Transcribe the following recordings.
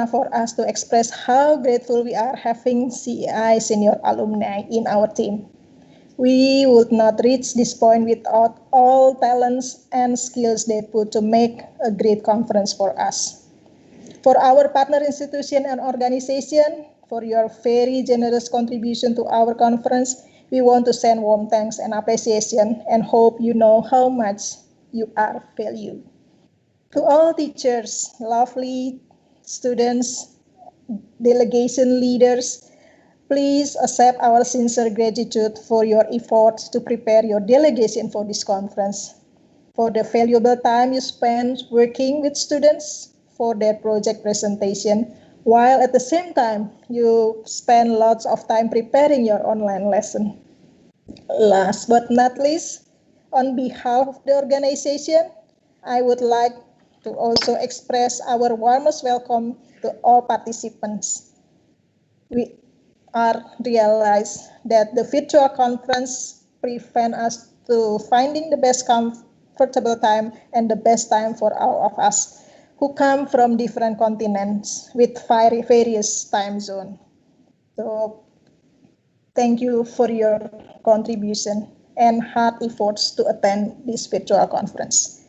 for us to express how grateful we are having CEI senior alumni in our team. We would not reach this point without all talents and skills they put to make a great conference for us. For our partner institution and organization, for your very generous contribution to our conference, we want to send warm thanks and appreciation and hope you know how much you are valued. To all teachers, lovely students, delegation leaders, please accept our sincere gratitude for your efforts to prepare your delegation for this conference, for the valuable time you spent working with students for their project presentation, while at the same time you spend lots of time preparing your online lesson. Last but not least, on behalf of the organization, I would like to also express our warmest welcome to all participants. We are realized that the virtual conference prevent us to finding the best comfortable time and the best time for all of us who come from different continents with various time zones. So thank you for your contribution and hard efforts to attend this virtual conference.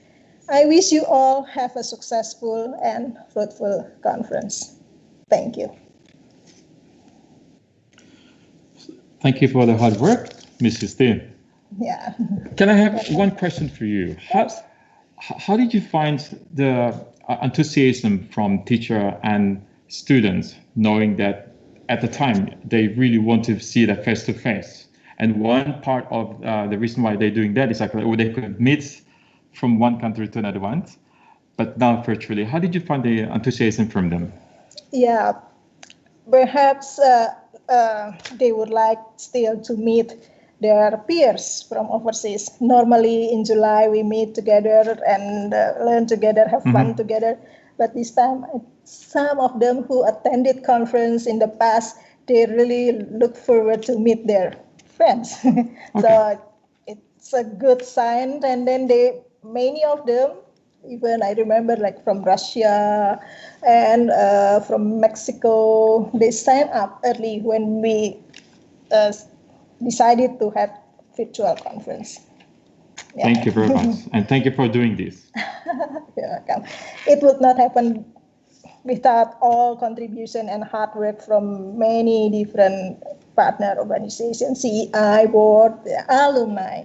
I wish you all have a successful and fruitful conference. Thank you. Thank you for the hard work, Mrs. Tin. Yeah. Can I have one question for you? How did you find the enthusiasm from teacher and students, knowing that at the time they really want to see that face to face? And one part of the reason why they're doing that is like they could meet from one country to another one, but now virtually. How did you find the enthusiasm from them? Yeah, perhaps they would like still to meet their peers from overseas. Normally in July we meet together and learn together, have fun together. But this time, some of them who attended conference in the past, they really look forward to meet their friends. Okay. So it's a good sign. And then many of them, even I remember like from Russia and from Mexico, they signed up early when we decided to have virtual conference. Yeah. Thank you very much. And thank you for doing this. You're welcome. It would not happen without all contribution and hard work from many different partner organizations, CEI, board, the alumni.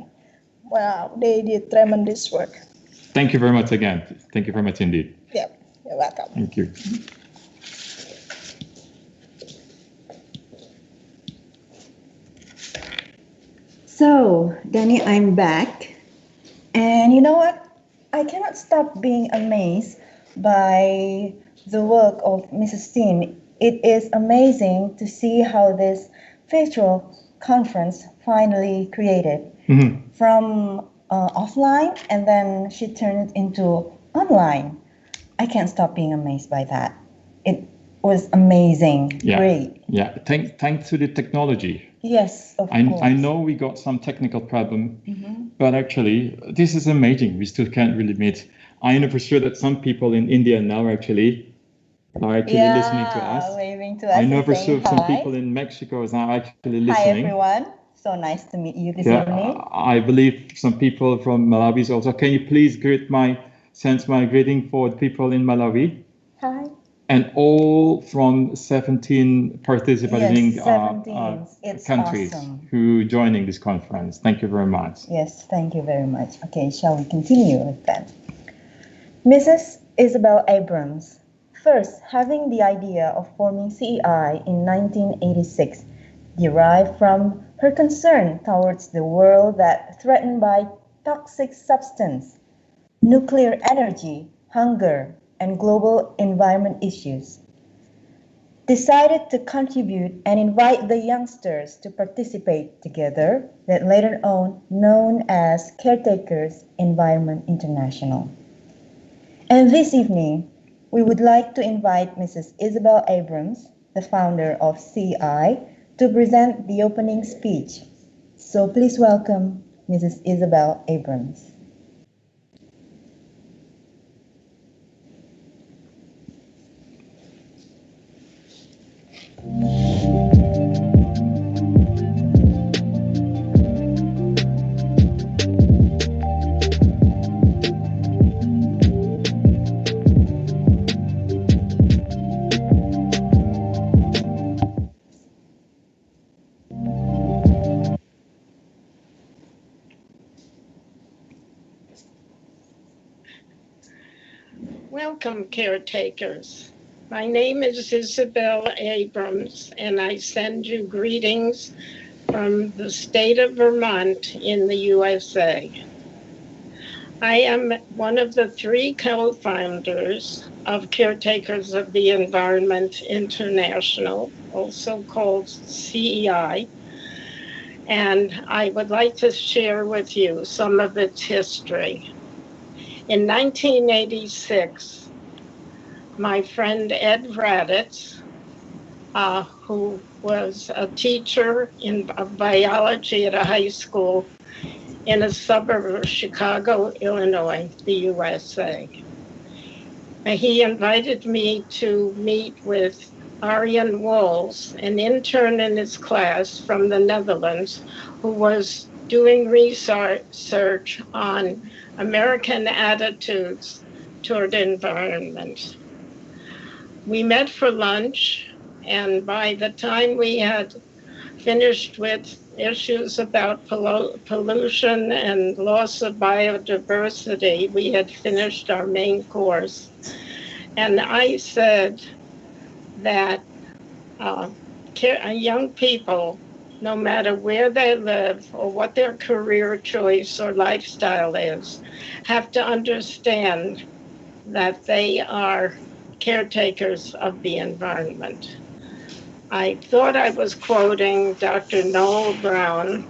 Wow, they did tremendous work. Thank you very much again. Thank you very much indeed. Yeah, you're welcome. Thank you. So, Danny, I'm back. And you know what? I cannot stop being amazed by the work of Mrs. Tin. It is amazing to see how this virtual conference finally created from offline, and then she turned it into online. I can't stop being amazed by that. It was amazing. Yeah. Great. Yeah. Thanks to the technology. Yes, of course. I know we got some technical problem, but actually this is amazing. We still can't really meet. I know for sure that some people in India now actually listening to us. Waving to us. I know for sure hi. some people in Mexico is now actually listening. Hi everyone. So nice to meet you this evening. I believe some people from Malawi is also. Can you please send my greeting for the people in Malawi? Hi. And all from 17 participating 17. countries awesome. Who joining this conference. Thank you very much. Yes, thank you very much. Okay, shall we continue with that? Mrs. Isabel Abrams, first having the idea of forming CEI in 1986, derived from her concern towards the world that threatened by toxic substance, nuclear energy, hunger, and global environment issues, decided to contribute and invite the youngsters to participate together, that later on known as Caretakers Environment International. And this evening, we would like to invite Mrs. Isabel Abrams, the founder of CEI, to present the opening speech. So please welcome Mrs. Isabel Abrams. Welcome, caretakers. My name is Isabel Abrams, and I send you greetings from the state of Vermont in the USA. I am one of the 3 co-founders of Caretakers of the Environment International, also called CEI, and I would like to share with you some of its history. In 1986, my friend Ed Raditz, who was a teacher of biology at a high school in a suburb of Chicago, Illinois, the USA. He invited me to meet with Arjen Wolz, an intern in his class from the Netherlands, who was doing research on American attitudes toward environment. We met for lunch, and by the time we had finished with issues about pollution and loss of biodiversity, we had finished our main course. And I said that young people, no matter where they live or what their career choice or lifestyle is, have to understand that they are caretakers of the environment. I thought I was quoting Dr. Noel Brown,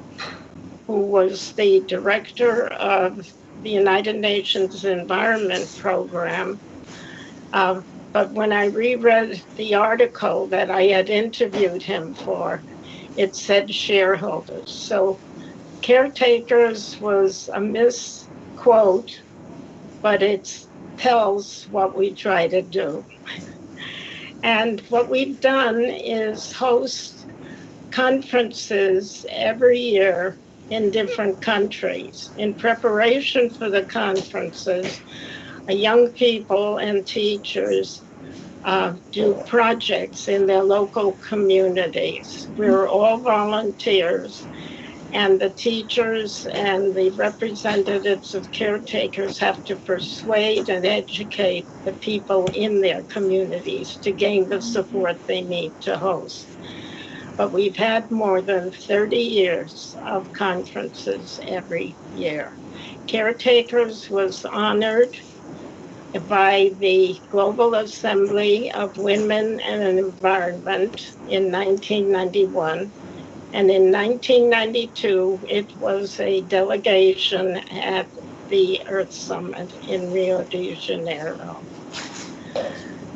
who was the director of the United Nations Environment Program. But when I reread the article that I had interviewed him for, it said shareholders. So caretakers was a misquote, but it tells what we try to do. And what we've done is host conferences every year in different countries. In preparation for the conferences, young people and teachers do projects in their local communities. We're all volunteers, and the teachers and the representatives of caretakers have to persuade and educate the people in their communities to gain the support they need to host. But we've had more than 30 years of conferences every year. Caretakers was honored by the Global Assembly of Women and Environment in 1991. And in 1992, it was a delegation at the Earth Summit in Rio de Janeiro.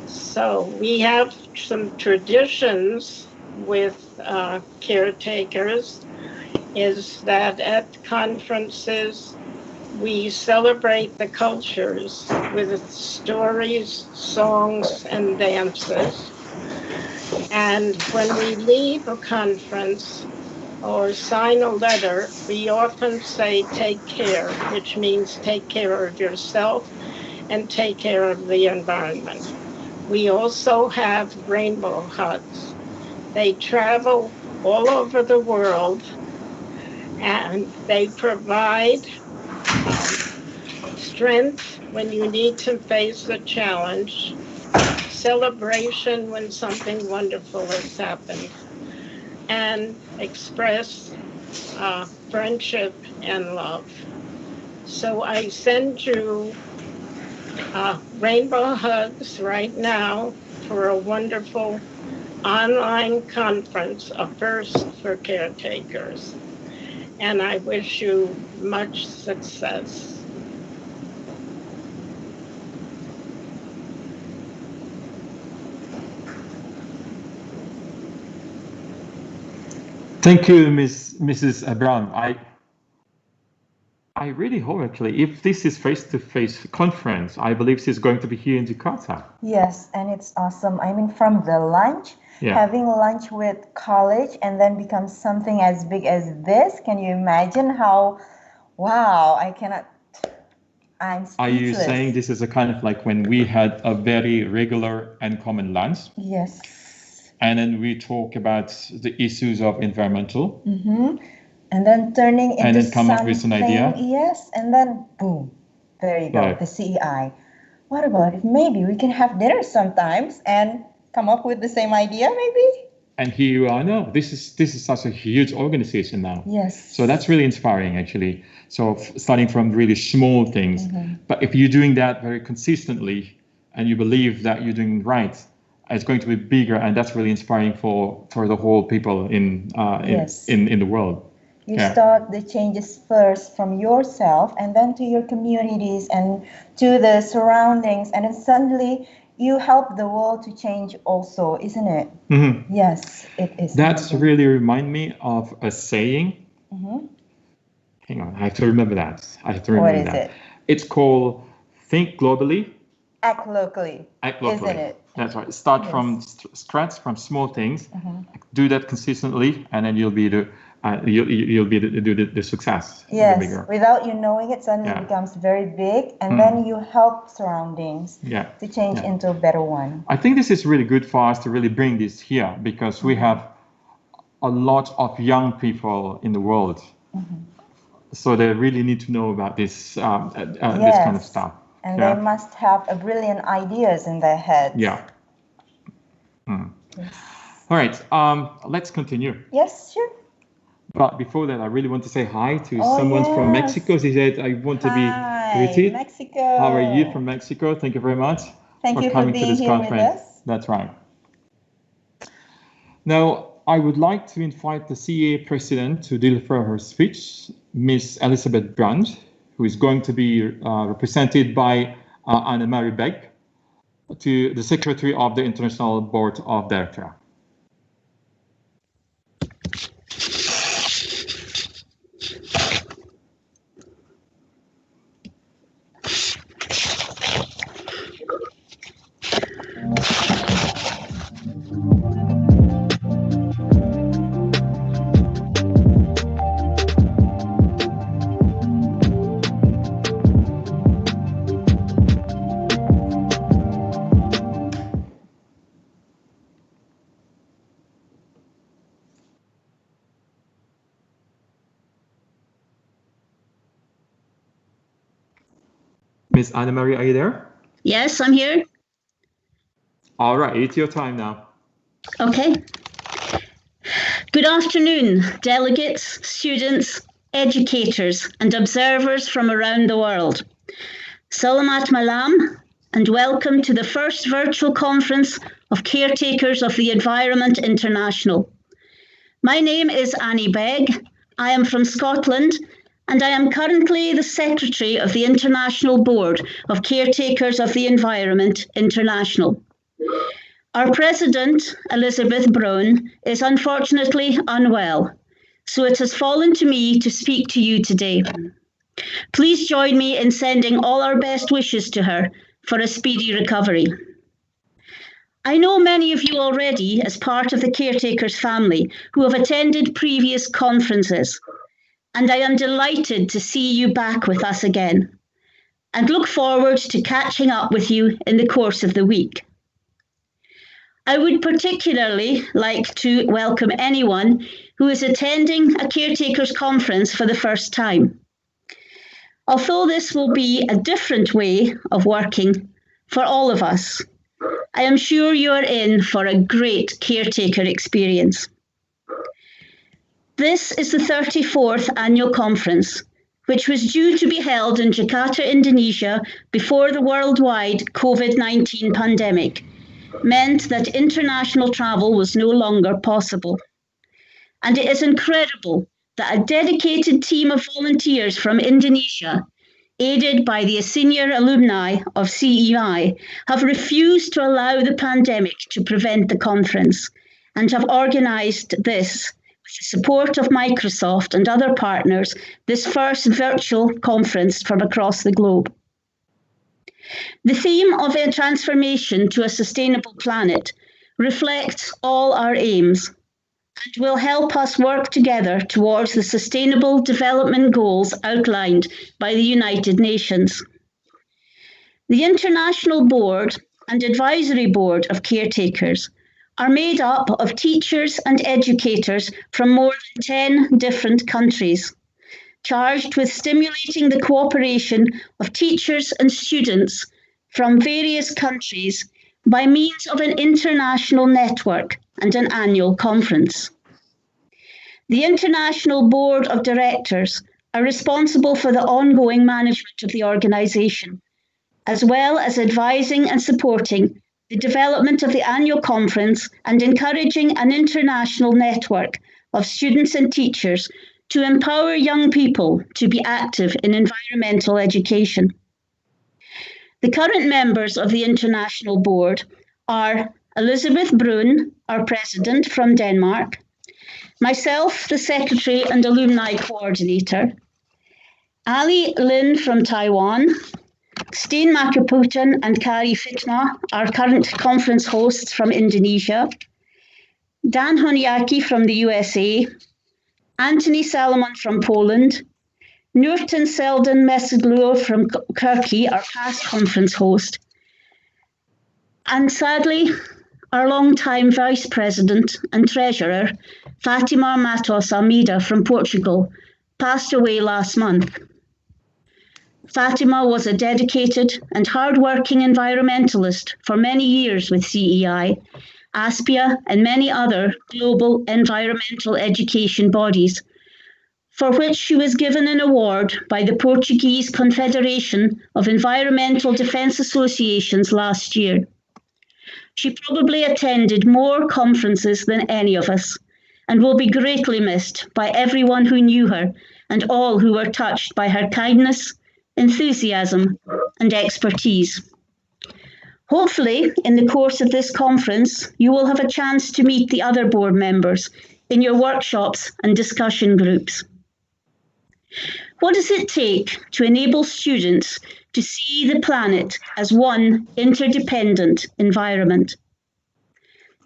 So we have some traditions with caretakers, is that at conferences, we celebrate the cultures with stories, songs, and dances. And when we leave a conference or sign a letter, we often say, take care, which means take care of yourself and take care of the environment. We also have rainbow hugs. They travel all over the world, and they provide strength when you need to face a challenge, celebration when something wonderful has happened, and express friendship and love. So I send you rainbow hugs right now for a wonderful online conference, a first for caretakers. And I wish you much success. Thank you, Mrs. Brown. I really hope, actually, if this is face-to-face conference, I believe this is going to be here in Jakarta. Yes, and it's awesome. I mean, from the lunch, having lunch with college and then become something as big as this. Can you imagine how, wow, I'm speechless. Are you saying this is a kind of like when we had a very regular and common lunch? Yes. And then we talk about the issues of environmental. Mm-hmm. And then turning into and then come up with an idea. Yes, and then boom, there you go, the CEI. what about if maybe we can have dinner sometimes and come up with the same idea, maybe? And here you are now. This is such a huge organization now. Yes. So that's really inspiring, actually. So starting from really small things, but if you're doing that very consistently, and you believe that you're doing right, it's going to be bigger, and that's really inspiring for the whole people in the world. You start the changes first from yourself, and then to your communities and to the surroundings, and then suddenly you help the world to change also, isn't it? Mm-hmm. Yes, it is. That's really remind me of a saying. Hang on, I have to remember that. What is it? It's called "Think globally, act locally." Act locally. Isn't it? That's right. Start from scratch, from small things. Do that consistently, and then you'll be the success. Yes. Bigger. Without you knowing it, suddenly it becomes very big, and then you help surroundings to change into a better one. I think this is really good for us to really bring this here, because we have a lot of young people in the world, so they really need to know about this this kind of stuff. And they must have a brilliant ideas in their heads. Yeah. Yes. All right. Let's continue. Yes, sure. But before that, I really want to say hi to someone from Mexico. She said, I want to be greeted. Mexico. How are you from Mexico? Thank you very much for coming being to this here conference. With us. That's right. Now, I would like to invite the CEI president to deliver her speech, Ms. Elizabeth Brand, who is going to be represented by Anne-Marie Beck, to the Secretary of the International Board of Directors. Miss Anne-Marie, are you there? Yes, I'm here. All right, it's your time now. Okay. Good afternoon, delegates, students, educators, and observers from around the world. Salamat malam, and welcome to the first virtual conference of Caretakers of the Environment International. My name is Annie Begg. I am from Scotland, and I am currently the Secretary of the International Board of Caretakers of the Environment International. Our President, Elizabeth Brown, is unfortunately unwell, so it has fallen to me to speak to you today. Please join me in sending all our best wishes to her for a speedy recovery. I know many of you already as part of the Caretakers family who have attended previous conferences, and I am delighted to see you back with us again, and look forward to catching up with you in the course of the week. I would particularly like to welcome anyone who is attending a Caretakers conference for the first time. Although this will be a different way of working for all of us, I am sure you are in for a great caretaker experience. This is the 34th annual conference, which was due to be held in Jakarta, Indonesia, before the worldwide COVID-19 pandemic meant that international travel was no longer possible. And it is incredible that a dedicated team of volunteers from Indonesia, aided by the senior alumni of CEI, have refused to allow the pandemic to prevent the conference and have organised this, with the support of Microsoft and other partners, this first virtual conference from across the globe. The theme of a transformation to a sustainable planet reflects all our aims and will help us work together towards the Sustainable Development Goals outlined by the United Nations. The International Board and Advisory Board of Caretakers are made up of teachers and educators from more than 10 different countries, charged with stimulating the cooperation of teachers and students from various countries by means of an international network and an annual conference. The International Board of Directors are responsible for the ongoing management of the organisation, as well as advising and supporting the development of the annual conference and encouraging an international network of students and teachers to empower young people to be active in environmental education. The current members of the International Board are Elizabeth Brun, our President from Denmark, myself, the Secretary and Alumni Coordinator, Ali Lin from Taiwan, Steen Makaputan and Kari Fitma, our current conference hosts from Indonesia, Dan Honiaki from the USA, Anthony Salomon from Poland, Nurten Selden Mesegluo from Turkey, our past conference host, and sadly, our long-time Vice President and Treasurer, Fatima Matos Almeida from Portugal, passed away last month. Fatima was a dedicated and hard-working environmentalist for many years with CEI, ASPIA, and many other global environmental education bodies, for which she was given an award by the Portuguese Confederation of Environmental Defence Associations last year. She probably attended more conferences than any of us, and will be greatly missed by everyone who knew her and all who were touched by her kindness, enthusiasm, and expertise. Hopefully, in the course of this conference, you will have a chance to meet the other board members in your workshops and discussion groups. What does it take to enable students to see the planet as one interdependent environment?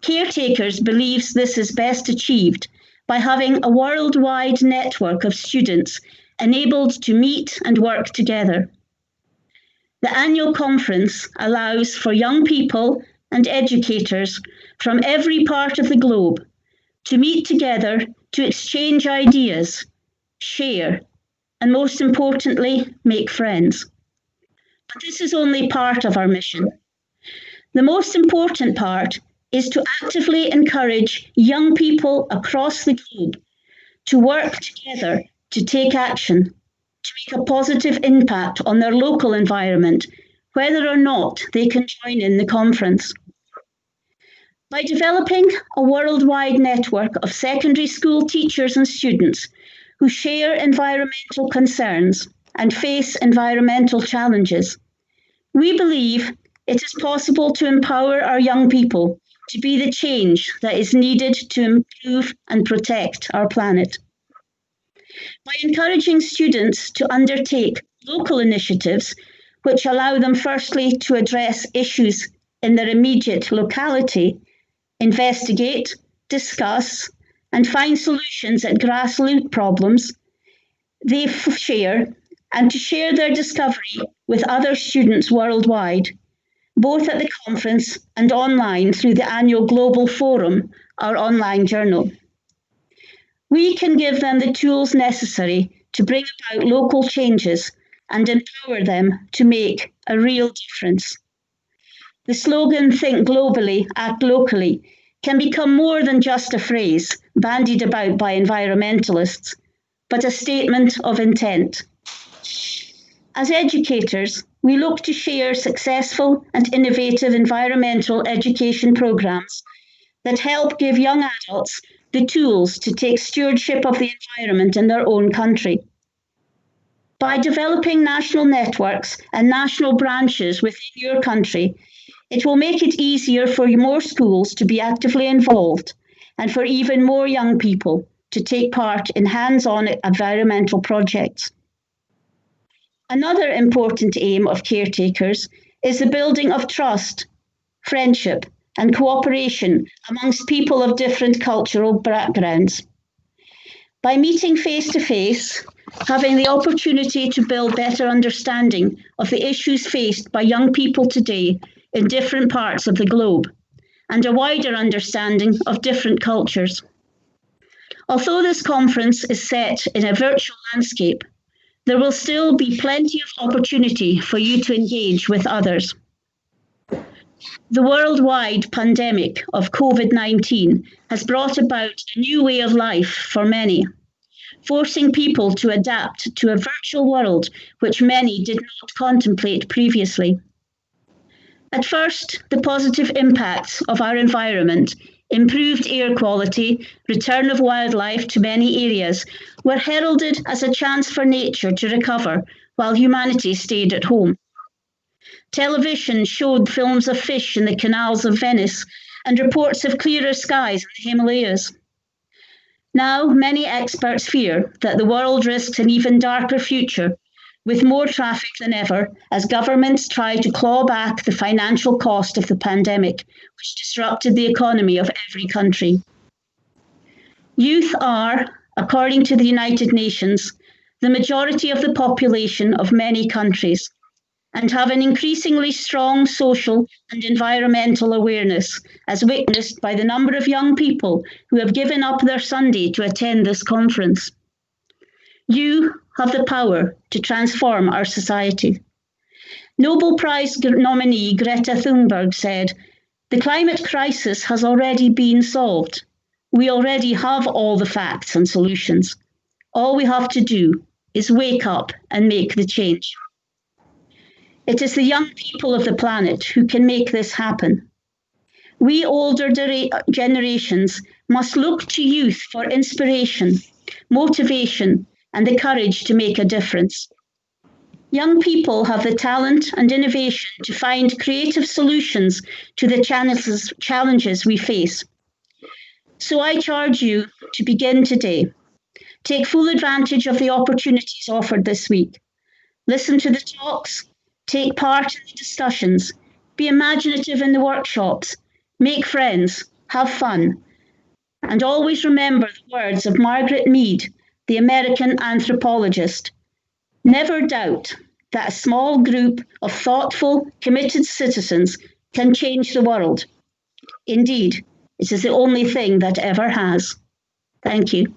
Caretakers believes this is best achieved by having a worldwide network of students enabled to meet and work together. The annual conference allows for young people and educators from every part of the globe to meet together to exchange ideas, share, and most importantly, make friends. But this is only part of our mission. The most important part is to actively encourage young people across the globe to work together to take action, to make a positive impact on their local environment, whether or not they can join in the conference. By developing a worldwide network of secondary school teachers and students who share environmental concerns and face environmental challenges, we believe it is possible to empower our young people to be the change that is needed to improve and protect our planet. By encouraging students to undertake local initiatives which allow them firstly to address issues in their immediate locality, investigate, discuss, and find solutions at grassroots problems they share, and to share their discovery with other students worldwide, both at the conference and online through the annual Global Forum, our online journal. We can give them the tools necessary to bring about local changes and empower them to make a real difference. The slogan, "Think globally, act locally," can become more than just a phrase bandied about by environmentalists, but a statement of intent. As educators, we look to share successful and innovative environmental education programs that help give young adults the tools to take stewardship of the environment in their own country. By developing national networks and national branches within your country, it will make it easier for more schools to be actively involved and for even more young people to take part in hands-on environmental projects. Another important aim of caretakers is the building of trust, friendship, and cooperation amongst people of different cultural backgrounds. By meeting face-to-face, having the opportunity to build better understanding of the issues faced by young people today in different parts of the globe, and a wider understanding of different cultures. Although this conference is set in a virtual landscape, there will still be plenty of opportunity for you to engage with others. The worldwide pandemic of COVID-19 has brought about a new way of life for many, forcing people to adapt to a virtual world which many did not contemplate previously. At first, the positive impacts of our environment, improved air quality, return of wildlife to many areas, were heralded as a chance for nature to recover while humanity stayed at home. Television showed films of fish in the canals of Venice and reports of clearer skies in the Himalayas. Now, many experts fear that the world risks an even darker future, with more traffic than ever as governments try to claw back the financial cost of the pandemic, which disrupted the economy of every country. Youth are, according to the United Nations, the majority of the population of many countries, and have an increasingly strong social and environmental awareness, as witnessed by the number of young people who have given up their Sunday to attend this conference. You have the power to transform our society. Nobel Prize nominee Greta Thunberg said, "The climate crisis has already been solved. We already have all the facts and solutions. All we have to do is wake up and make the change." It is the young people of the planet who can make this happen. We older generations must look to youth for inspiration, motivation, and the courage to make a difference. Young people have the talent and innovation to find creative solutions to the challenges we face. So I charge you to begin today. Take full advantage of the opportunities offered this week. Listen to the talks, take part in the discussions, be imaginative in the workshops, make friends, have fun, and always remember the words of Margaret Mead, the American anthropologist. Never doubt that a small group of thoughtful, committed citizens can change the world. Indeed, it is the only thing that ever has. Thank you.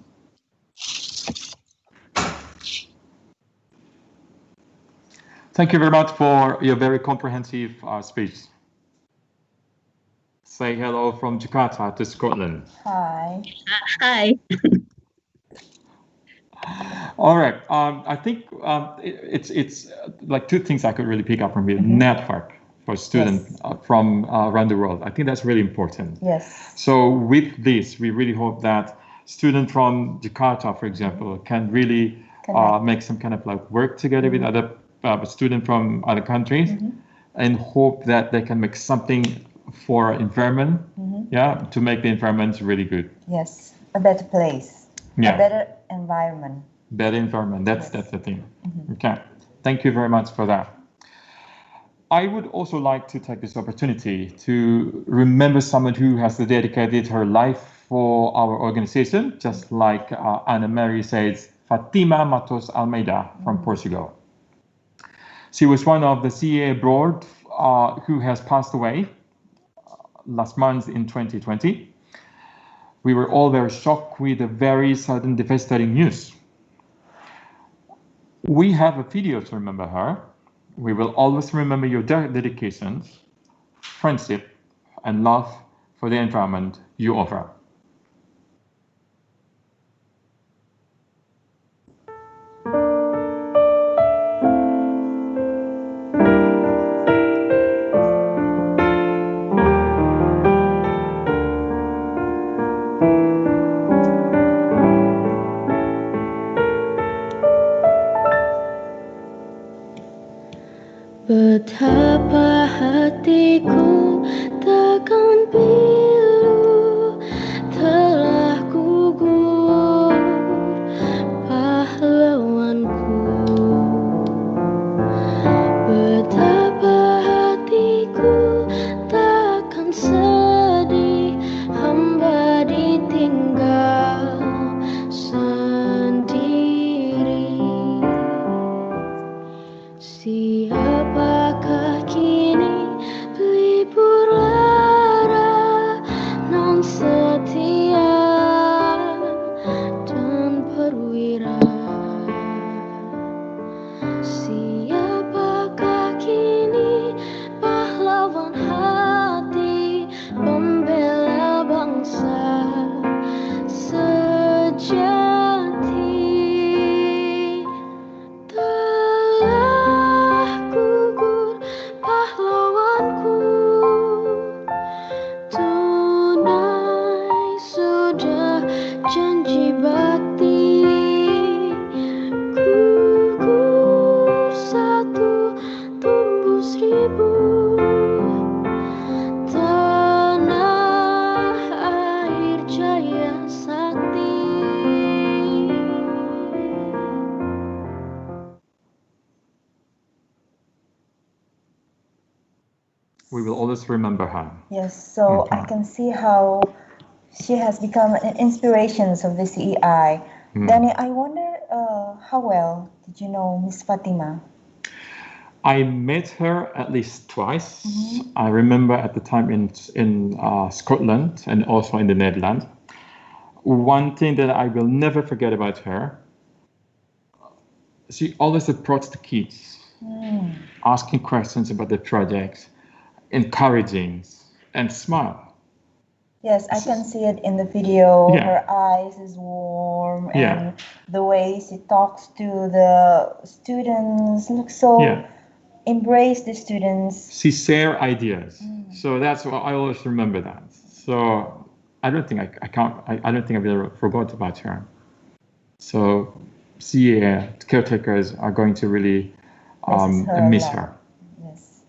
Thank you very much for your very comprehensive speech. Say hello from Jakarta to Scotland. Hi. Hi. All right. I think it's like two things I could really pick up from here. Network for students from around the world. I think that's really important. Yes. So with this, we really hope that students from Jakarta, for example, can really make some kind of like work together with other students from other countries, and hope that they can make something for environment, to make the environment really good. Yes, a better place, a better environment. Better environment, that's the thing. Okay, thank you very much for that. I would also like to take this opportunity to remember someone who has dedicated her life for our organization, just like Anna Mary says, Fatima Matos Almeida from Portugal. She was one of the CEI board who has passed away last month in 2020. We were all very shocked with the very sudden devastating news. We have a video to remember her. We will always remember your dedications, friendship, and love for the environment you offer. Betapa hatiku takkan pilu telah gugur pahlawanku. Betapa hatiku takkan sedih hamba ditinggal sendiri. Siapakah kini pelipur lara non setia dan perwira? Siapakah kini pahlawan we will always remember her. Yes, so I can see how she has become an inspiration of the CEI. Danny, I wonder how well did you know Miss Fatima? I met her at least twice. I remember at the time in Scotland and also in the Netherlands. One thing that I will never forget about her, she always approached the kids, asking questions about the projects, encouraging, and smile. Yes, I can see it in the video. Yeah. Her eyes is warm, Yeah. and the way she talks to the students looks so Yeah. embrace the students. She share ideas. So that's what I always remember that. So I don't think I don't think I've ever forgot about her. So CA caretakers are going to really miss her. Yes,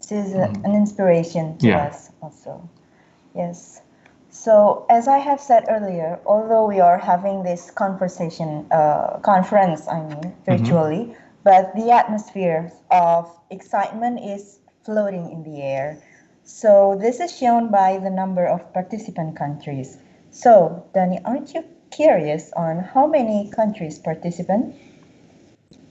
she's an inspiration to Yeah. us also. Yes. So as I have said earlier, although we are having this conference, virtually, but the atmosphere of excitement is floating in the air. So this is shown by the number of participant countries. So, Danny, aren't you curious on how many countries participate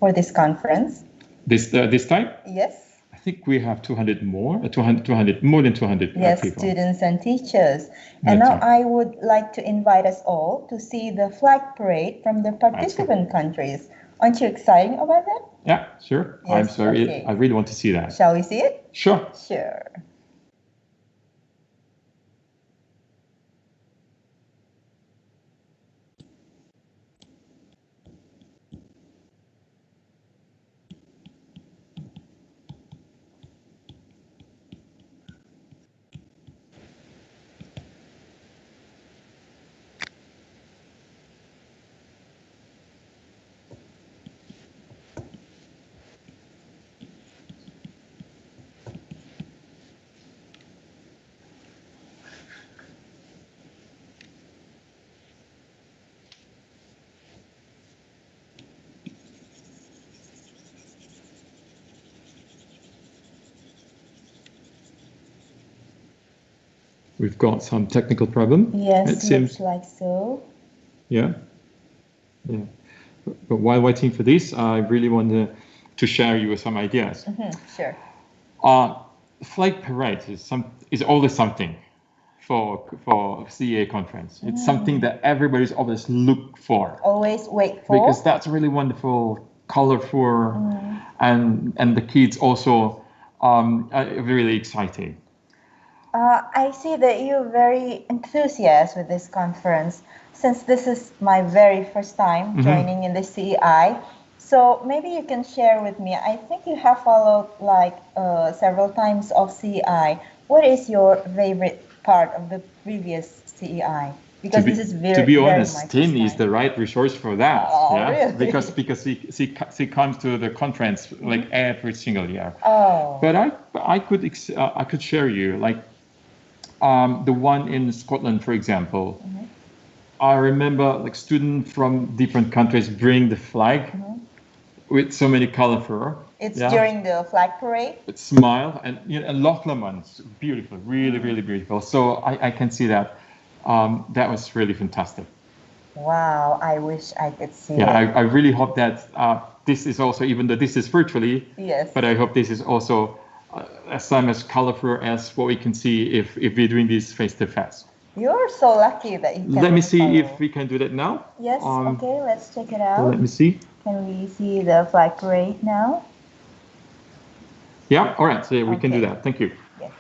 for this conference? This time, Yes. I think we have 200 more, 200 more than 200 Yes, people. students and teachers. And now I would like to invite us all to see the flag parade from the participant countries. Aren't you excited about that? Yeah, sure. Yes, I'm sorry. okay. I really want to see that. Shall we see it? Sure. Sure. We've got some technical problem. Yes, it seems. looks like so. Yeah. Yeah. But while waiting for this, I really want to share you with some ideas. Sure. Flag parade is always something for CEA conference. It's something that everybody's always look for. Always wait for. Because that's really wonderful, colorful, and the kids also are really exciting. I see that you're very enthusiastic with this conference. Since this is my very first time joining in the CEI, so maybe you can share with me. I think you have followed several times of CEI. What is your favorite part of the previous CEI? Because this is to be honest, Tim is the right resource for that. Oh, yeah, really? because she comes to the conference like every single year. Oh. But I could share you the one in Scotland, for example. I remember like students from different countries bring the flag with so many colorful. It's during the flag parade. It's smile and and Loch Lomond's beautiful, really, really beautiful. So I can see that. That was really fantastic. Wow, I wish I could see it. Yeah, I really hope that this is also, even though this is virtually, yes, but I hope this is also as colorful as what we can see if we're doing this face to face. You're so lucky that you can. Let me see if we can do that now. Yes, okay, let's check it out. Let me see. Can we see the flag parade now? Yeah, all right, so we can do that. Thank you. Yes.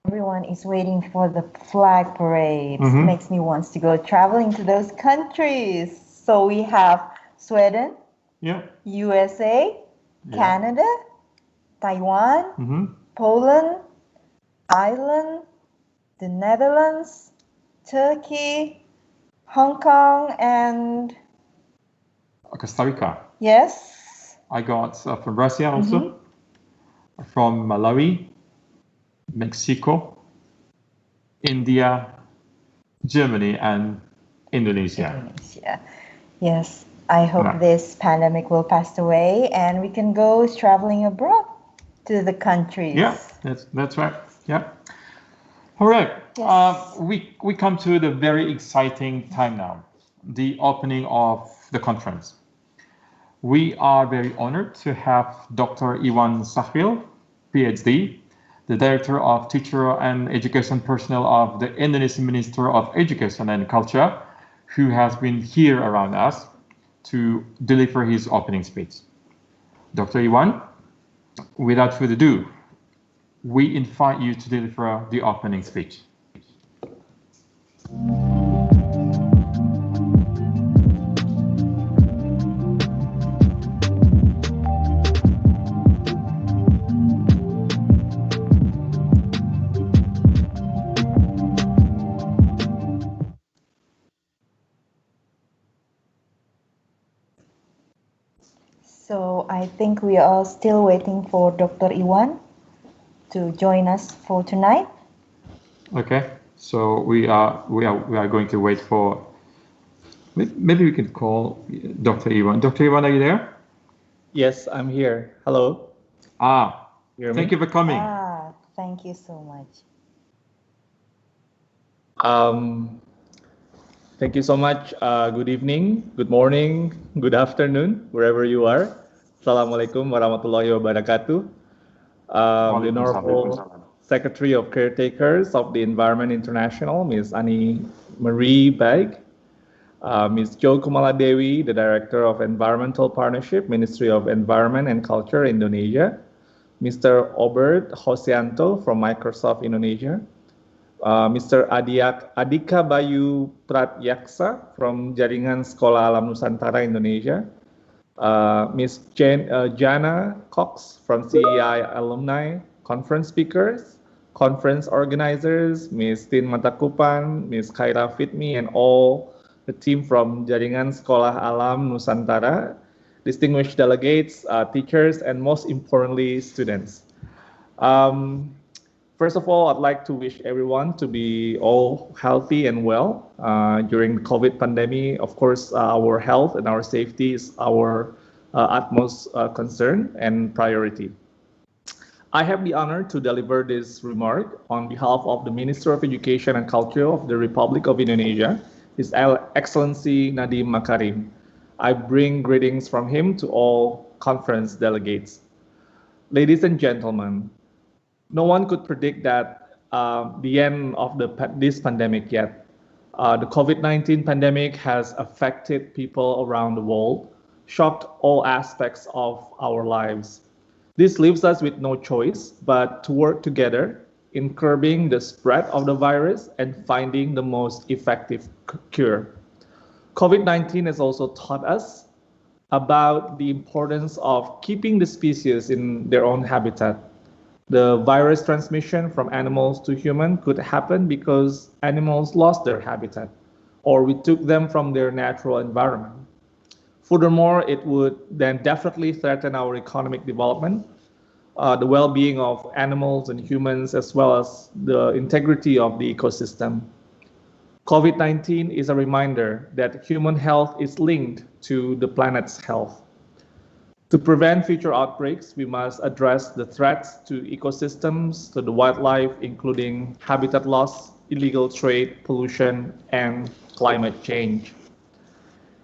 Everyone is waiting for the flag parade. Makes me want to go traveling to those countries. So we have Sweden, Yeah. USA, Yeah. Canada, Taiwan, Poland, Ireland, the Netherlands, Turkey, Hong Kong, and Costa Rica. yes, I got from Russia also, from Malawi, Mexico, India, Germany, and Indonesia. Indonesia. Yes, I hope Yeah. this pandemic will pass away and we can go traveling abroad to the countries. Yeah, that's right. Yeah. All right. Yes. We come to the very exciting time now, the opening of the conference. We are very honored to have Dr. Iwan Sahil, PhD, the Director of Teacher and Education Personnel of the Indonesian Minister of Education and Culture, who has been here around us to deliver his opening speech. Dr. Iwan, without further ado, we invite you to deliver the opening speech. So I think we are still waiting for Dr. Iwan to join us for tonight. Okay, so we are going to wait for. Maybe we can call Dr. Iwan. Dr. Iwan, are you there? Yes, I'm here. Hello. Thank you for coming. Thank you so much. Thank you so much. Good evening, good morning, good afternoon, wherever you are. Assalamualaikum warahmatullahi wabarakatuh. The Honorable Secretary of Caretakers of the Environment International, Ms. Ani Marie Bag, Ms. Jo Kumala Dewi, the Director of Environmental Partnership, Ministry of Environment and Culture, Indonesia, Mr. Obert Hosianto from Microsoft Indonesia, Mr. Adika Bayu Pratyaksa from Jaringan Sekolah Alam Nusantara Indonesia, Ms. Jana Cox from CEI Alumni, conference speakers, conference organizers, Ms. Tin Matakupan, Ms. Khaira Fitmi, and all the team from Jaringan Sekolah Alam Nusantara, distinguished delegates, teachers, and most importantly, students. First of all, I'd like to wish everyone to be all healthy and well during the COVID pandemic. Of course, our health and our safety is our utmost concern and priority. I have the honor to deliver this remark on behalf of the Minister of Education and Culture of the Republic of Indonesia, His Excellency Nadiem Makarim. I bring greetings from him to all conference delegates. Ladies and gentlemen, no one could predict that the end of this pandemic yet. The COVID-19 pandemic has affected people around the world, shocked all aspects of our lives. This leaves us with no choice but to work together in curbing the spread of the virus and finding the most effective cure. COVID-19 has also taught us about the importance of keeping the species in their own habitat. The virus transmission from animals to human could happen because animals lost their habitat, or we took them from their natural environment. Furthermore, it would then definitely threaten our economic development, the well-being of animals and humans, as well as the integrity of the ecosystem. COVID-19 is a reminder that human health is linked to the planet's health. To prevent future outbreaks, we must address the threats to ecosystems, to the wildlife, including habitat loss, illegal trade, pollution, and climate change.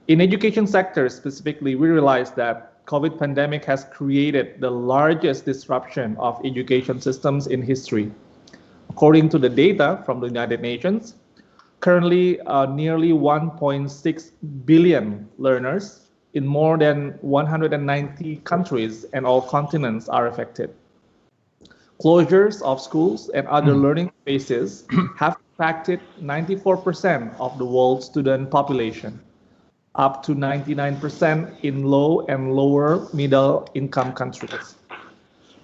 In education sector specifically, we realize that COVID pandemic has created the largest disruption of education systems in history. According to the data from the United Nations, currently nearly 1.6 billion learners in more than 190 countries and all continents are affected. Closures of schools and other learning spaces have impacted 94% of the world's student population, up to 99% in low and lower middle income countries.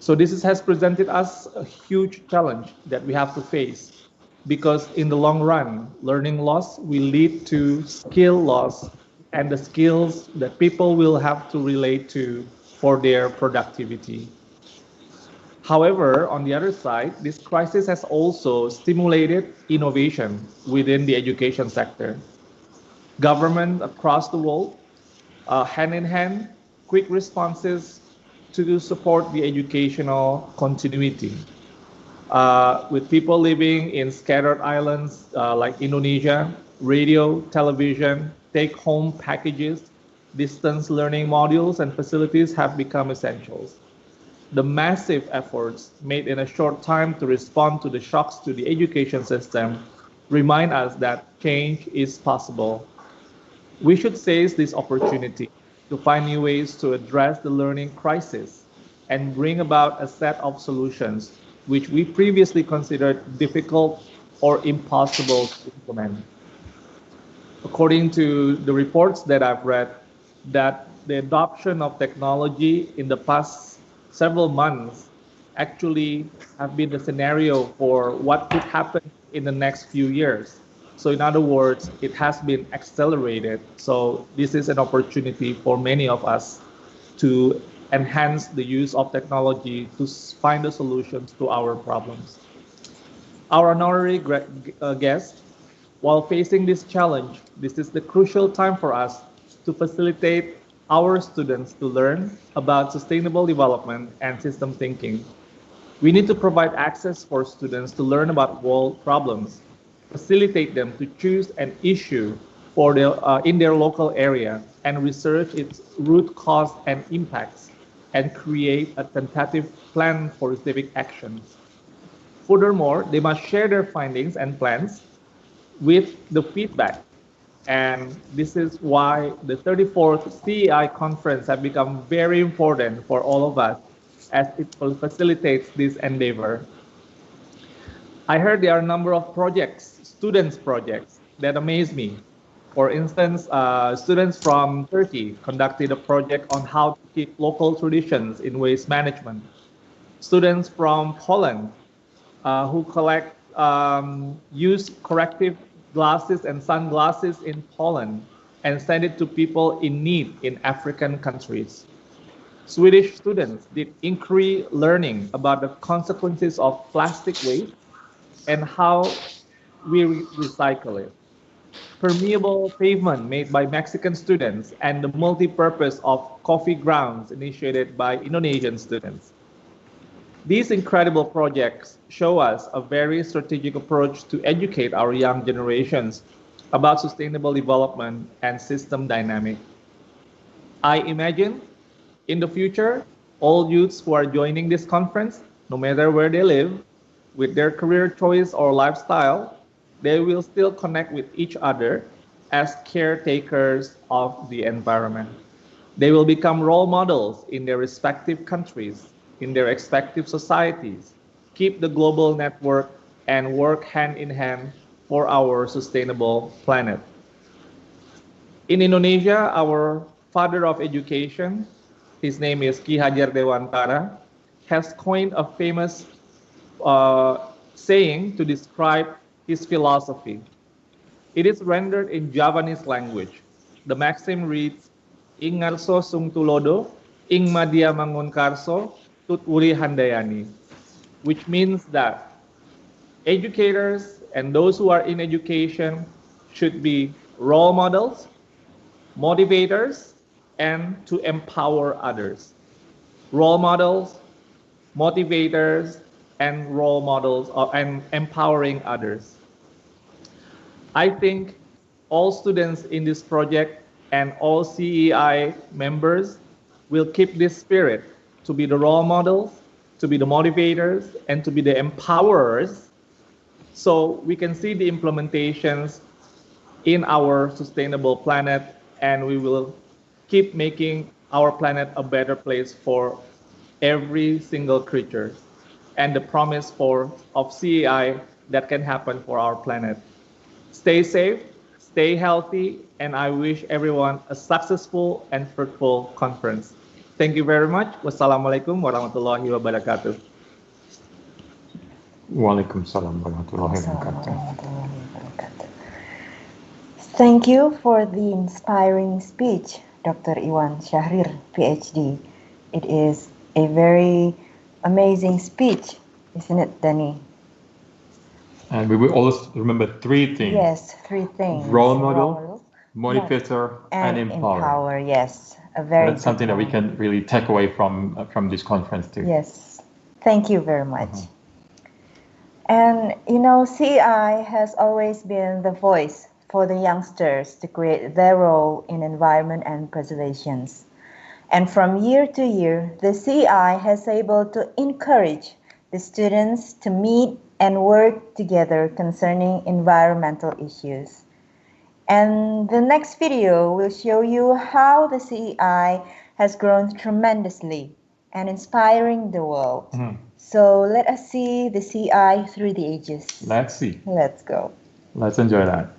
So this has presented us a huge challenge that we have to face, because in the long run, learning loss will lead to skill loss and the skills that people will have to relate to for their productivity. However, on the other side, this crisis has also stimulated innovation within the education sector. Government across the world, hand in hand, quick responses to support the educational continuity. With people living in scattered islands like Indonesia, radio, television, take-home packages, distance learning modules, and facilities have become essentials. The massive efforts made in a short time to respond to the shocks to the education system remind us that change is possible. We should seize this opportunity to find new ways to address the learning crisis and bring about a set of solutions which we previously considered difficult or impossible to implement. According to the reports that I've read, that the adoption of technology in the past several months actually have been the scenario for what could happen in the next few years. So in other words, it has been accelerated. So this is an opportunity for many of us to enhance the use of technology to find the solutions to our problems. Our honorary guest, while facing this challenge, this is the crucial time for us to facilitate our students to learn about sustainable development and system thinking. We need to provide access for students to learn about world problems, facilitate them to choose an issue in their local area and research its root cause and impacts, and create a tentative plan for civic actions. Furthermore, they must share their findings and plans with the feedback. And this is why the 34th CEI conference has become very important for all of us as it facilitates this endeavor. I heard there are a number of projects, students projects, that amaze me. For instance, students from Turkey conducted a project on how to keep local traditions in waste management. Students from Poland who collect use corrective glasses and sunglasses in Poland and send it to people in need in African countries. Swedish students did inquiry learning about the consequences of plastic waste and how we recycle it. Permeable pavement made by Mexican students and the multi-purpose of coffee grounds initiated by Indonesian students. These incredible projects show us a very strategic approach to educate our young generations about sustainable development and system dynamic. I imagine in the future, all youths who are joining this conference, no matter where they live, with their career choice or lifestyle, they will still connect with each other as caretakers of the environment. They will become role models in their respective countries, in their respective societies, keep the global network, and work hand in hand for our sustainable planet. In Indonesia, our father of education, his name is Ki Hajar Dewantara, has coined a famous uh, saying to describe his philosophy. It is rendered in Javanese language. The maxim reads, Ing ngarso sung tulodo, ing madya mangun karso, tut uri handayani, which means that educators and those who are in education should be role models, motivators, and to empower others. Role models, motivators, and role models, and empowering others. I think all students in this project and all CEI members will keep this spirit to be the role models, to be the motivators, and to be the empowerers, so we can see the implementations in our sustainable planet, and we will keep making our planet a better place for every single creature, and the promise of CEI that can happen for our planet. Stay safe, stay healthy, and I wish everyone a successful and fruitful conference. Thank you very much. Wassalamualaikum warahmatullahi wabarakatuh. Waalaikumsalam warahmatullahi wabarakatuh. Thank you for the inspiring speech, Dr. Iwan Syahrir, PhD. It is a very amazing speech, isn't it, Danny? And we will always remember three things. Yes, three things. Role model, motivator, and empower. Yes, a very That's something that we can really take away from this conference too. Yes, thank you very much. And you know, CEI has always been the voice for the youngsters to create their role in environment and preservation. And from year to year, the CEI has able to encourage the students to meet and work together concerning environmental issues. And the next video will show you how the CEI has grown tremendously and inspiring the world. So let us see the CEI through the ages. Let's see. Let's go. Let's enjoy that.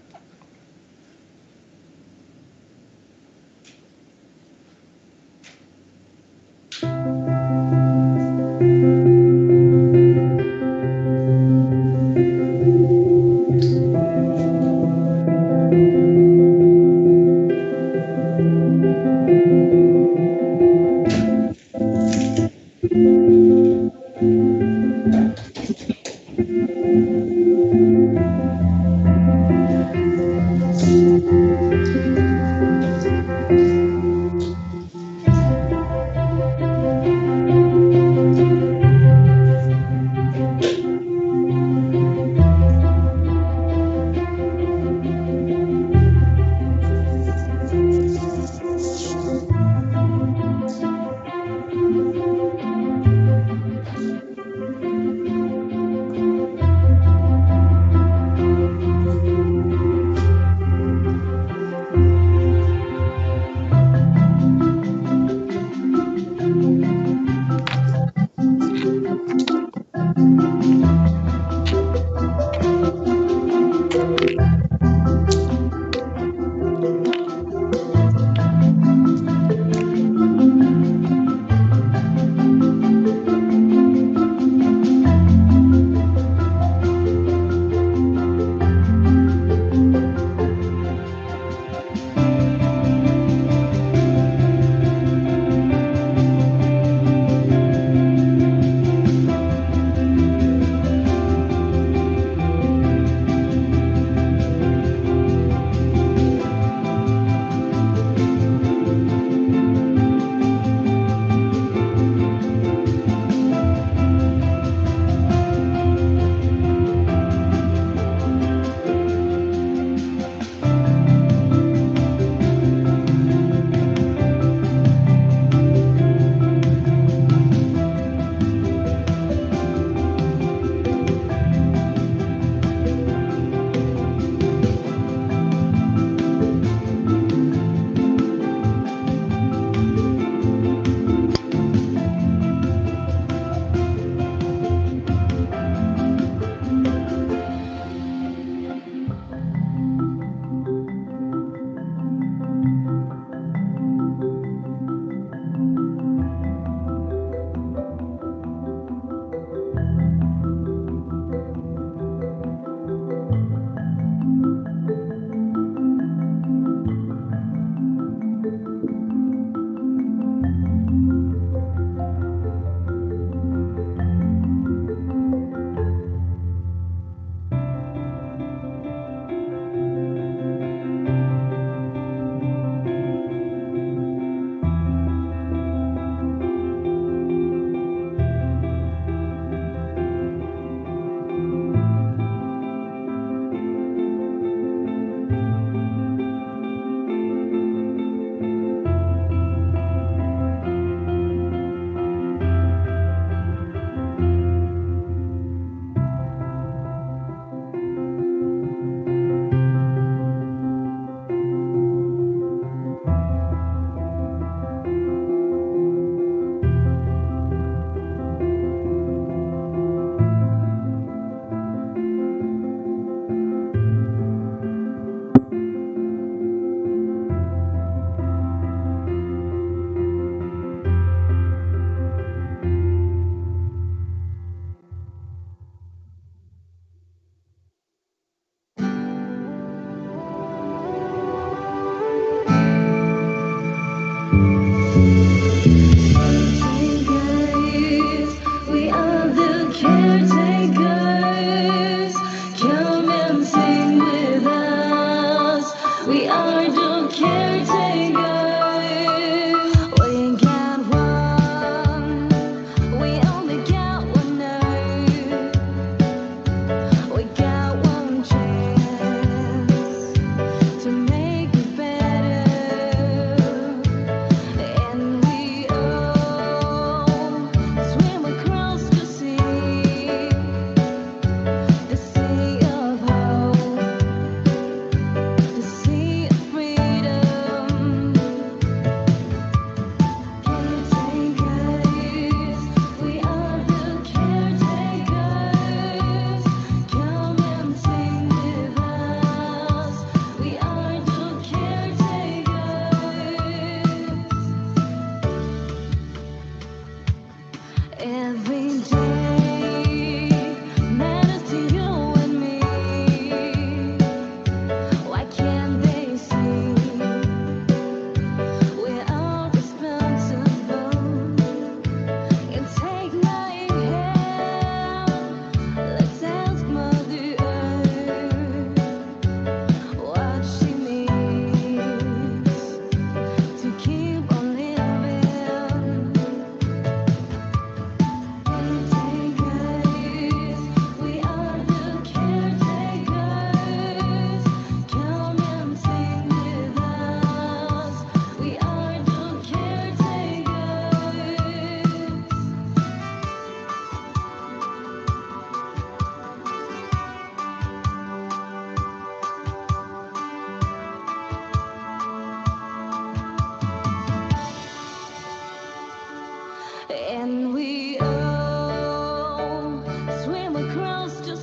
and we all swim across the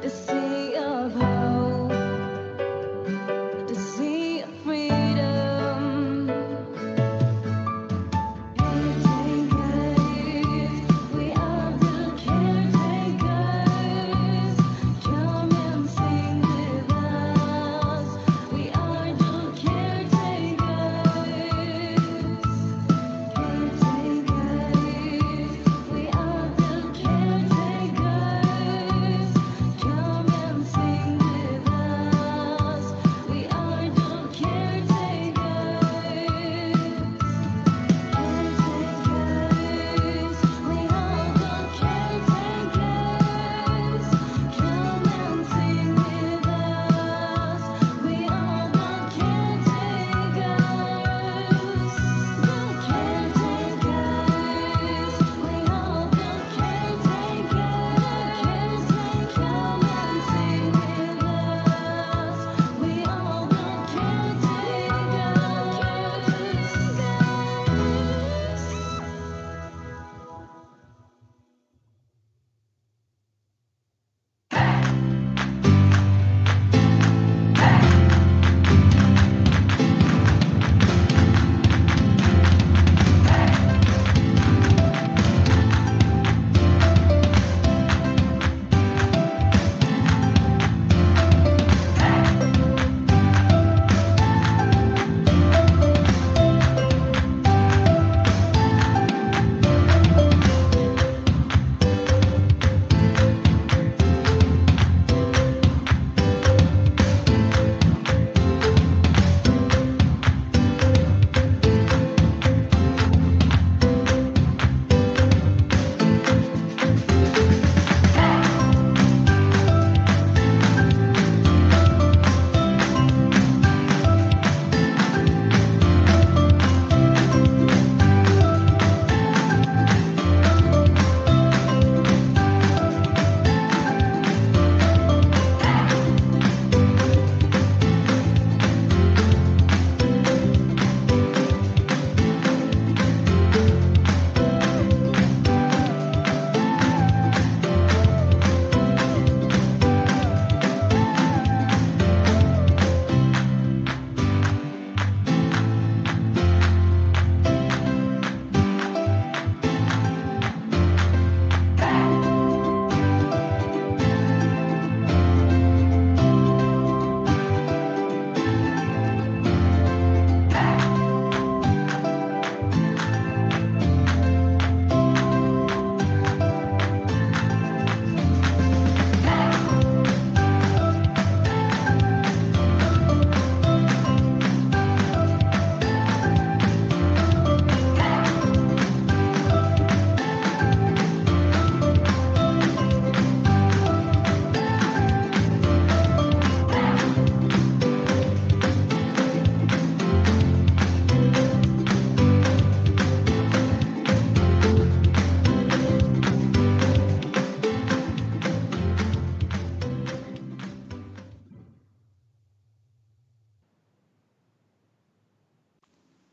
sea of hope, the sea of freedom. Caretakers, we are the caretakers. Come and sing with us. We are the caretakers. Caretakers, we are the caretakers. Come and sing with us. We are the caretakers. Caretakers, we are the caretakers. Come and sing with us. We are the caretakers. The caretakers, we are the caretakers. Come and sing with us. We are the caretakers.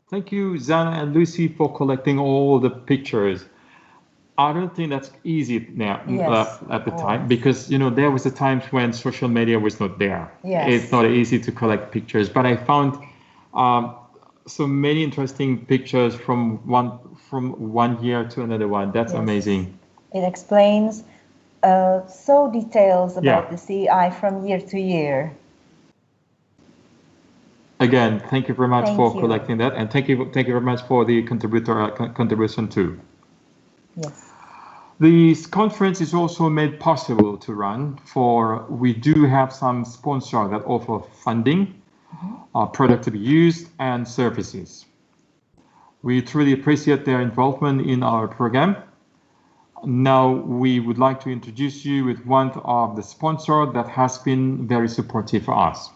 Thank you, Zan and Lucy, for collecting all the pictures. I don't think that's easy now Yes, at the of time course. because there was a times when social media was not there. Yes. It's not easy to collect pictures, but I found um, so many interesting pictures from one year to another one. That's Yes. amazing. It explains so details about Yeah. the CEI from year to year. Again, thank you very much Thank for you. collecting that, and thank you very much for the contribution too. Yes. This conference is also made possible to run for we do have some sponsors that offer funding, product to be used, and services. We truly appreciate their involvement in our program. Now we would like to introduce you with one of the sponsors that has been very supportive for us.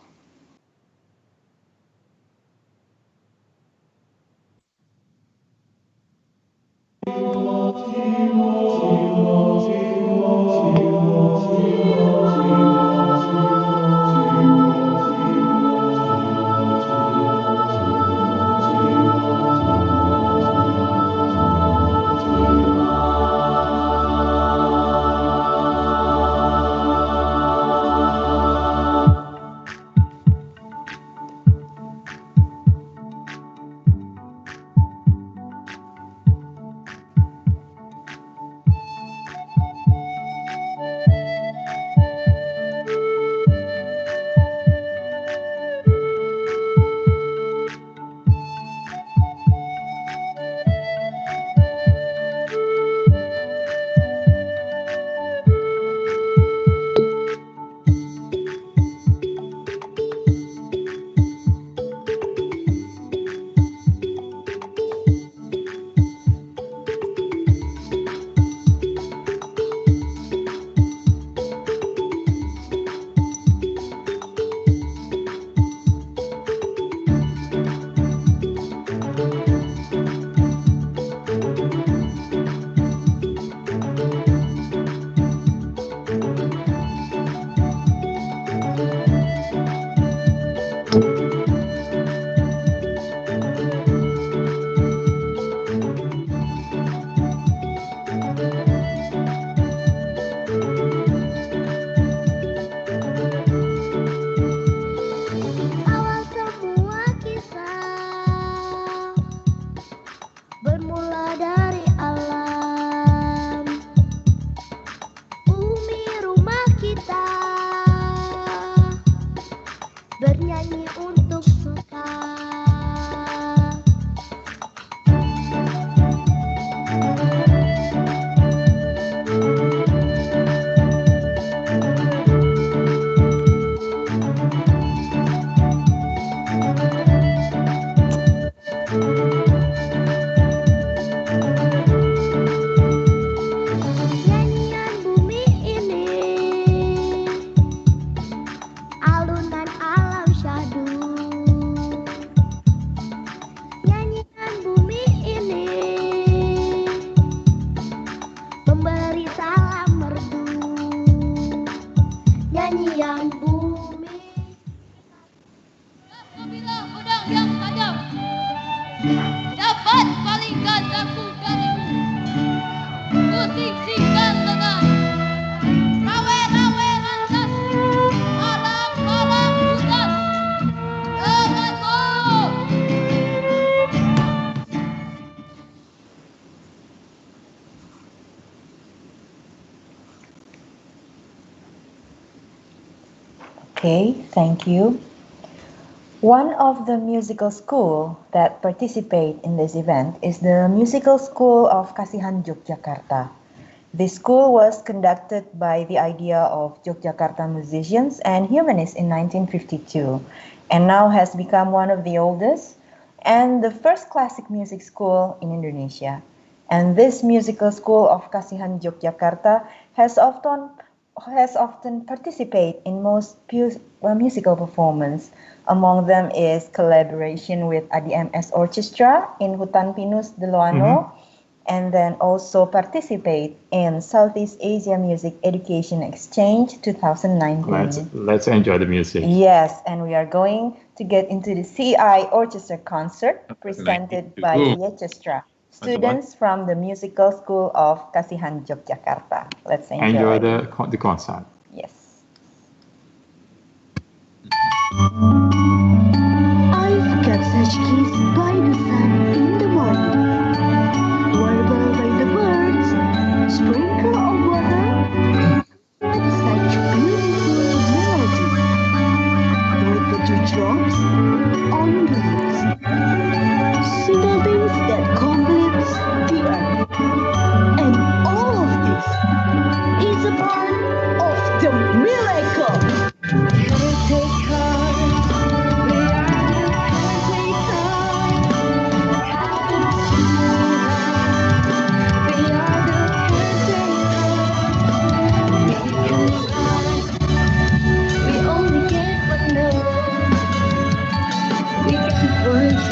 Sahabat palingkan aku darimu, kusingkan dengan rawe-rawe rancas, malam-malam butas denganmu. Okay, thank you. One of the musical school that participate in this event is the Musical School of Kasihan Yogyakarta. This school was conducted by the idea of Yogyakarta musicians and humanists in 1952 and now has become one of the oldest and the first classic music school in Indonesia. And this musical school of Kasihan Yogyakarta has often participate in most musical performance. Among them is collaboration with ADMS Orchestra in Hutan Pinus Deloano, and then also participate in Southeast Asia Music Education Exchange 2019. Let's enjoy the music. Yes, and we are going to get into the CEI Orchestra concert presented by the orchestra, students from the Musical School of Kasihan Yogyakarta. Let's enjoy. Enjoy the concert. Yes. I've got such kiss by the sun in the morning, warbled by the birds, sprinkle of water, such beautiful melodies, with the dewdrops on the leaves, simple things that completes the earth, and all of this is a part of the miracle. Take heart. We only get one love. We can forget.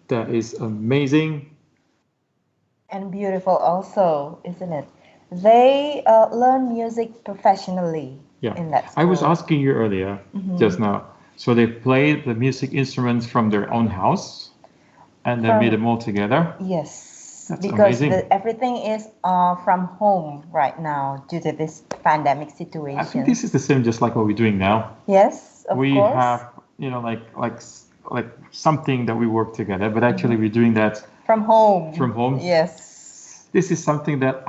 That is amazing. And beautiful also, isn't it? They learn music professionally Yeah. in that I was school. asking you earlier, just now. So they play the music instruments from their own house and they meet From- them all together. Yes, That's because amazing. everything is from home right now due to this pandemic situation. I think this is the same, just like what we're doing now. Yes, of We course. have, like something that we work together, but actually we're doing that From home. from home. Yes. This is something that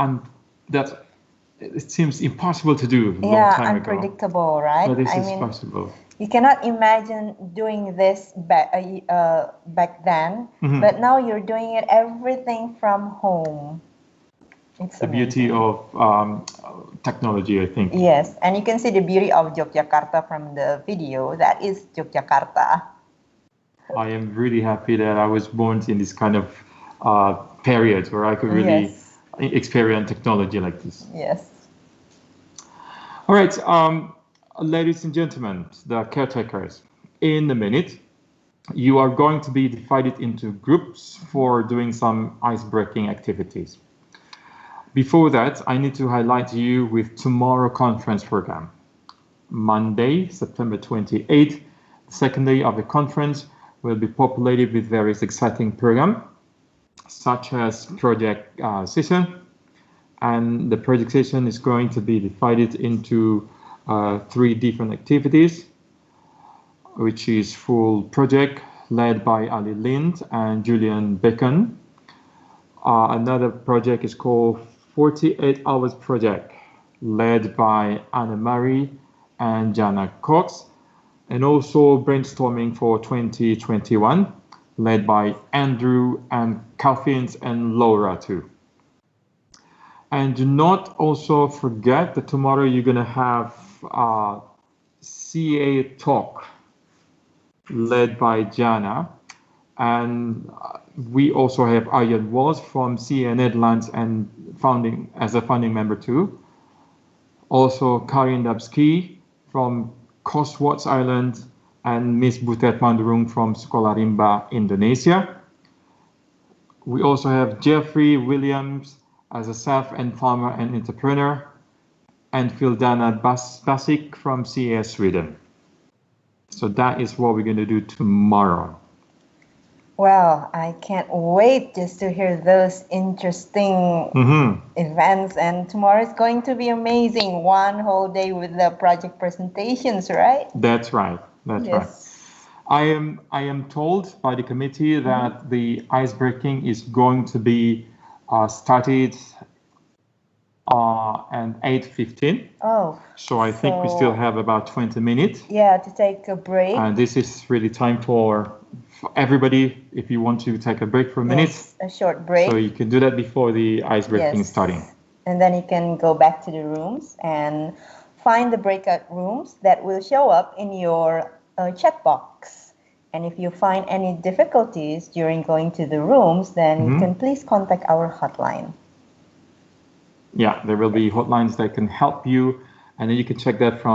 it seems impossible to do a long Yeah, time ago. unpredictable, right? But this I is mean, possible. you cannot imagine doing this back then, Mhm. but now you're doing it everything from home. It's The beauty amazing. of technology, I think. Yes, and you can see the beauty of Yogyakarta from the video. That is Yogyakarta. I am really happy that I was born in this kind of period where I could really Yes. experience technology like this. Yes. All right, ladies and gentlemen, the caretakers, in a minute, you are going to be divided into groups for doing some ice-breaking activities. Before that, I need to highlight you with tomorrow conference program. Monday, September 28th, the second day of the conference will be populated with various exciting programs, such as project session, and the project session is going to be divided into 3 different activities, which is full project led by Ali Lind and Julian Bacon. Another project is called 48 Hours Project, led by Anna Marie and Jana Cox, and also brainstorming for 2021, led by Andrew and Calvins and Laura too. And do not also forget that tomorrow you're going to have CA talk led by Jana. And we also have Arjen Walls from CA Netherlands and as a founding member too. Also Karin Dabski from Cotswolds Island and Miss Butet Mandurung from Sekolah Rimba, Indonesia. We also have Jeffrey Williams as a chef and farmer and entrepreneur, and Fildana Basic from CES Sweden. So that is what we're going to do tomorrow. Well, I can't wait just to hear those interesting events. And tomorrow is going to be amazing. One whole day with the project presentations, right? That's right. That's right. I am told by the committee that the ice breaking is going to be started at 8:15. Oh. So I think we still have about 20 minutes. Yeah, to take a break. And this is really time for everybody, if you want to take a break for a minute. Yes, a short break. So you can do that before the ice breaking is starting. And then you can go back to the rooms and find the breakout rooms that will show up in your chat box. And if you find any difficulties during going to the rooms, then you can please contact our hotline. Yeah, there will be hotlines that can help you, and then you can check that from